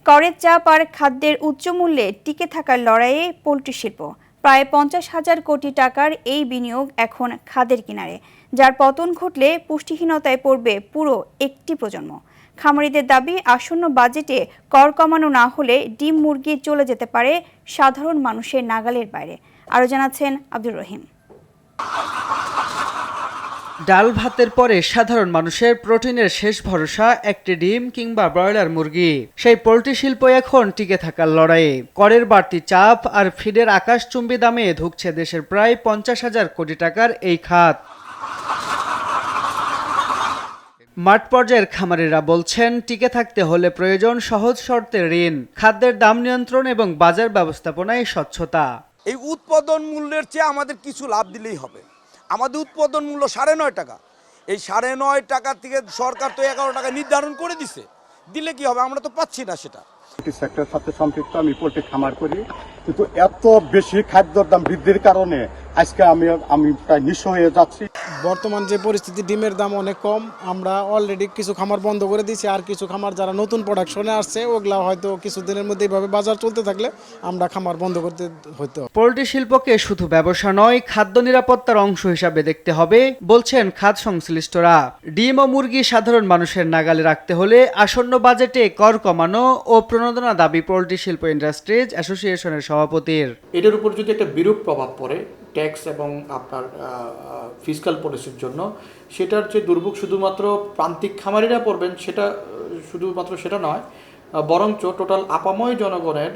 করের চাপ আর খাদ্যের উচ্চ মূল্যে টিকে থাকার লড়াইয়ে পোল্ট্রি শিল্প। প্রায় 50,000 কোটি টাকার এই বিনিয়োগ এখন খাদের কিনারে, যার পতন ঘটলে পুষ্টিহীনতায় পড়বে পুরো একটি প্রজন্ম। খামারিদের দাবি, আসন্ন বাজেটে কর কমানো না হলে ডিম মুরগি চলে যেতে পারে সাধারণ মানুষের নাগালের বাইরে। আরও জানাচ্ছেন আব্দুর রহিম। ডাল ভাতের পরে সাধারণ মানুষের প্রোটিনের শেষ ভরসা একটি ডিম কিংবা ব্রয়লার মুরগি। সেই পোল্ট্রি শিল্প এখন টিকে থাকার লড়াইয়ে। করের বাড়তি চাপ আর ফিডের আকাশচুম্বী দামে ধুঁকছে দেশের প্রায় 50,000 কোটি টাকার এই খাত। মাঠ পর্যায়ের খামারিরা বলছেন, টিকে থাকতে হলে প্রয়োজন সহজ শর্তে ঋণ, খাদ্যের দাম নিয়ন্ত্রণ এবং বাজার ব্যবস্থাপনায় স্বচ্ছতা। এই উৎপাদন মূল্যের চেয়ে আমাদের কিছু লাভ দিলেই হবে। আমাদের উৎপাদন মূল্য 9.5 টাকা। এই 9.5 টাকা থেকে সরকার তো 11 টাকা নির্ধারণ করে দিছে, দিলে কি হবে? আমরা তো পাচ্ছি না সেটা। সেক্টরের সাথে সম্পৃক্ত, আমি পোল্ট্রি খামার করি, কিন্তু এত বেশি খাদ্যের দাম বৃদ্ধির কারণে আজকে আমি প্রায় নিঃস্ব হয়ে যাচ্ছি। বর্তমান যে পরিস্থিতি, ডিমের দাম অনেক কম। আমরা অলরেডি কিছু খামার বন্ধ করে দিয়েছি, আর কিছু খামার যারা নতুন প্রোডাকশনে আসছে ওগুলা হয়তো কিছুদিনের মধ্যে এইভাবে বাজার চলতে থাকলে আমরা খামার বন্ধ করতে হইতো। পোল্ট্রি শিল্পকে শুধু ব্যবসা নয়, খাদ্য নিরাপত্তার অংশ হিসাবে দেখতে হবে বলছেন খাদ্য সংশ্লিষ্টরা। ডিম ও মুরগি সাধারণ মানুষের নাগালে রাখতে হলে আসন্ন বাজেটে কর কমানো ও প্রণোদনা দাবি পোল্ট্রি শিল্প ইন্ডাস্ট্রিজ অ্যাসোসিয়েশনের সভাপতির। এটার উপর যদি একটা বিরূপ প্রভাব পড়ে ট্যাক্স এবং আপনার ফিসকাল পলিসির জন্য, সেটার যে দুর্ভোগ শুধুমাত্র প্রান্তিক খামারিরা পড়বেন সেটা নয়, বরঞ্চ টোটাল আপাময় জনগণের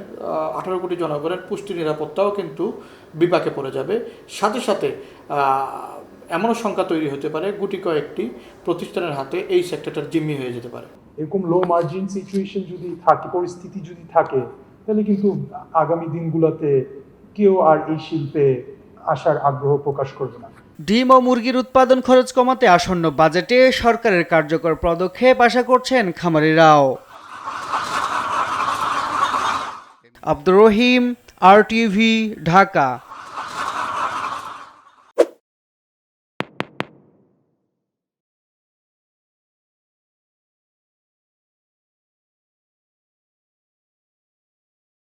18 কোটি জনগণের পুষ্টি নিরাপত্তাও কিন্তু বিপাকে পড়ে যাবে। সাথে সাথে এমনও সংখ্যা তৈরি হতে পারে গুটি কয়েকটি প্রতিষ্ঠানের হাতে এই সেক্টরটার জিম্মি হয়ে যেতে পারে। এরকম লো মার্জিন সিচুয়েশন যদি থাকে, পরিস্থিতি যদি থাকে, তাহলে কিন্তু আগামী দিনগুলোতে কেউ আর এই শিল্পে আসার আগ্রহ প্রকাশ করবে না। ডিম ও মুরগির উৎপাদন খরচ কমাতে আসন্ন বাজেটে সরকারের কার্যকর পদক্ষেপ আশা করছেন খামারিরাও। আব্দুর রহিম, RTV, ঢাকা।